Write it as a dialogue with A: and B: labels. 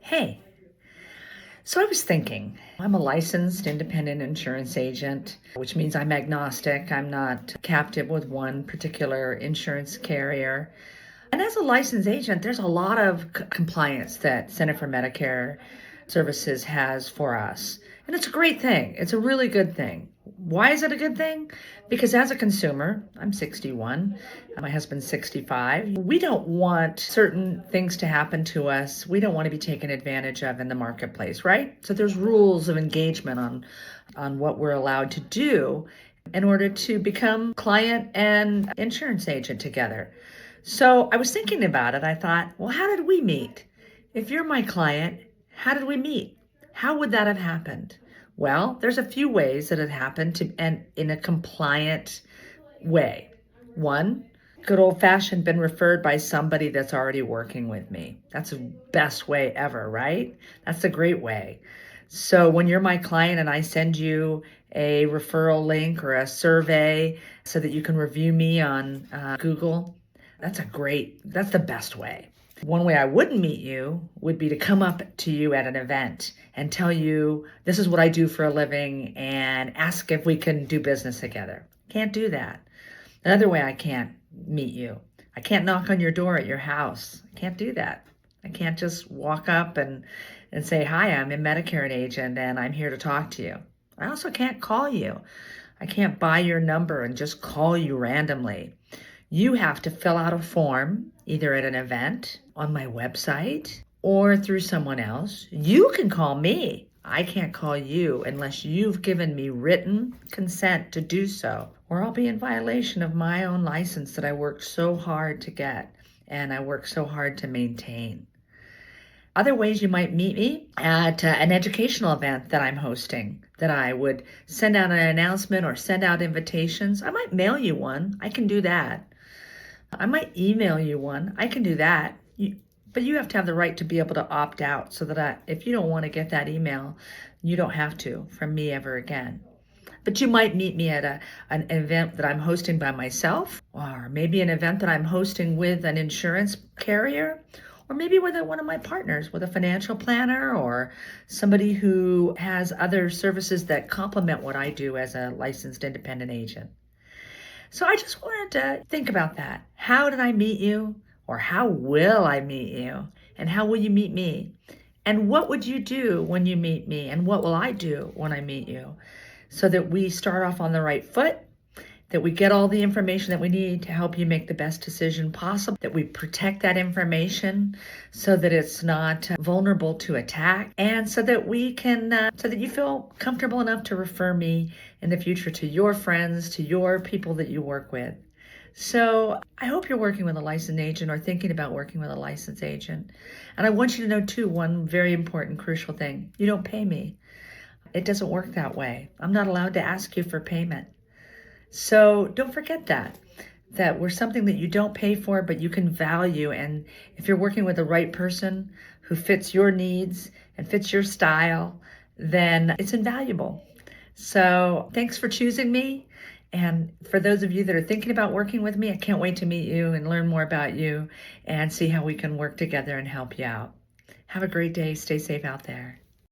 A: Hey, so I was thinking, I'm a licensed independent insurance agent, which means I'm agnostic. I'm not captive with one particular insurance carrier. And as a licensed agent, there's a lot of compliance that Center for Medicare Services has for us. And it's a great thing. It's a really good thing. Why is it a good thing? Because as a consumer, I'm 61, my husband's 65. We don't want certain things to happen to us. We don't want to be taken advantage of in the marketplace, right? So there's rules of engagement on what we're allowed to do in order to become client and insurance agent together. So I was thinking about it. I thought, well, how did we meet? If you're my client, how did we meet? How would that have happened? Well, there's a few ways that it happened and in a compliant way. One, good old fashioned been referred by somebody that's already working with me. That's the best way ever, right? That's a great way. So when you're my client and I send you a referral link or a survey so that you can review me on Google, that's the best way. One way I wouldn't meet you would be to come up to you at an event and tell you, this is what I do for a living, and ask if we can do business together. Can't do that. Another way I can't meet you, I can't knock on your door at your house. I can't do that. I can't just walk up and say, hi, I'm a Medicare agent and I'm here to talk to you. I also can't call you. I can't buy your number and just call you randomly. You have to fill out a form, either at an event, on my website, or through someone else. You can call me. I can't call you unless you've given me written consent to do so, or I'll be in violation of my own license that I worked so hard to get and I worked so hard to maintain. Other ways you might meet me at an educational event that I'm hosting, that I would send out an announcement or send out invitations. I might mail you one. I can do that. I might email you one. I can do that. But you have to have the right to be able to opt out so that if you don't want to get that email, you don't have to from me ever again. But you might meet me at an event that I'm hosting by myself, or maybe an event that I'm hosting with an insurance carrier, or maybe with one of my partners, with a financial planner or somebody who has other services that complement what I do as a licensed independent agent. So I just wanted to think about that. How did I meet you? Or how will I meet you? And how will you meet me? And what would you do when you meet me? And what will I do when I meet you? So that we start off on the right foot, that we get all the information that we need to help you make the best decision possible, that we protect that information so that it's not vulnerable to attack, and so that we can, so that you feel comfortable enough to refer me in the future to your friends, to your people that you work with. So I hope you're working with a licensed agent or thinking about working with a licensed agent. And I want you to know too, one very important, crucial thing. You don't pay me. It doesn't work that way. I'm not allowed to ask you for payment. So don't forget that we're something that you don't pay for, but you can value. And if you're working with the right person who fits your needs and fits your style, then it's invaluable. So thanks for choosing me. And for those of you that are thinking about working with me, I can't wait to meet you and learn more about you and see how we can work together and help you out. Have a great day. Stay safe out there.